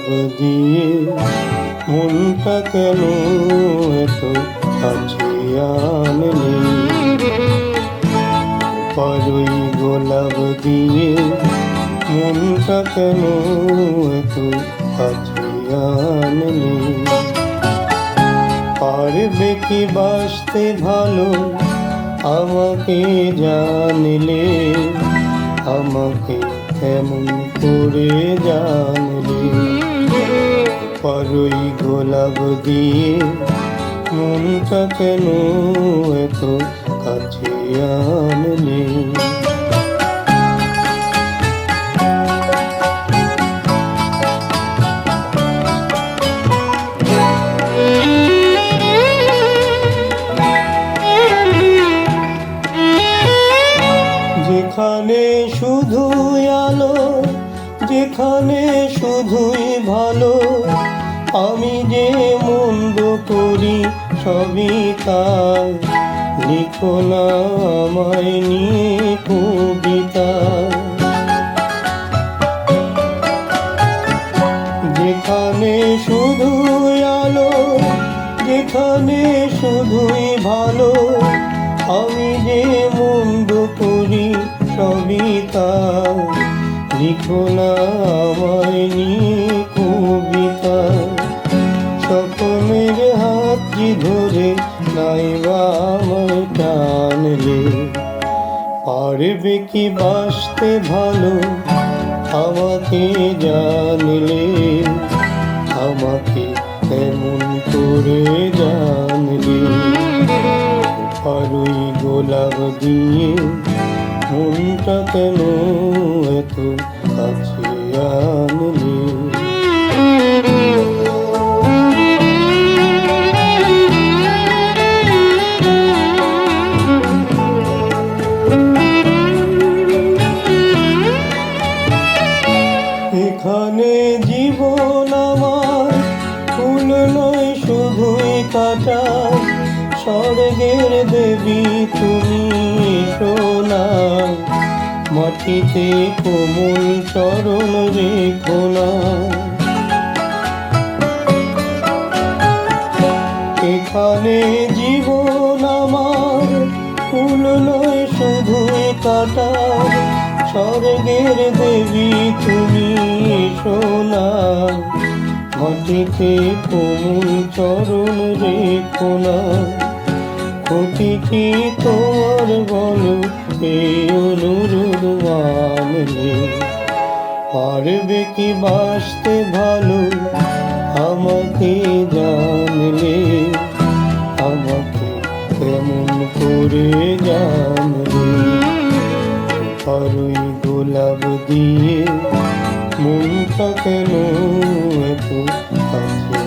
গোলাপ দিয়ে মনটা কেন এত কাছে আনলি? পারই গোলাপ দিয়ে মনটা কেন এত কাছে আনলি? পারবে কি বাসতে ভালো আমাকে জানলে? আমাকে কেমন করে জানলে? পারই গোলাপ দিয়ে মনটা কেন এত কাছে আনলে? যেখানে শুধুই আলো, যেখানে শুধুই ভালো, আমি যে মন্দ করি সবই তাই। লিখো না আমায় নিয়ে কবিতা। যেখানে শুধুই আলো, যেখানে শুধুই ভালো, আমি যে মন্দ করি সবই তাই। লিখো না আমায় নিয়ে কবিতা। স্বপ্নের হাতটি ধরে নাইবা আমায় টানলে? পারবে কি বাসতে ভালো আমাকে জানলে? আমাকে কেমন করে জানলে? পারই গোলাপ দিয়ে মনটা কেন এত কাছে আনলে? এখানে জীবন আমার ফুল নয় শুধুই কাটা। স্বর্গের দেবী তুমি সোনা, মাটিতে কোমল চরণ রেখো না। এখানে জীবন আমার ফুল নয় শুধুই কাটা। স্বর্গের দেবী তুমি সোনা, মাটিতে কোমল চরণ রেখো না। ক্ষতি কি তোমার বলো এই অনুরোধ মানলে? পারবে কি বাসতে ভালো আমাকে জানলে? আমাকে কেমন করে জানলে? পারই গোলাপ দিয়ে মনটা কেন এত কাছে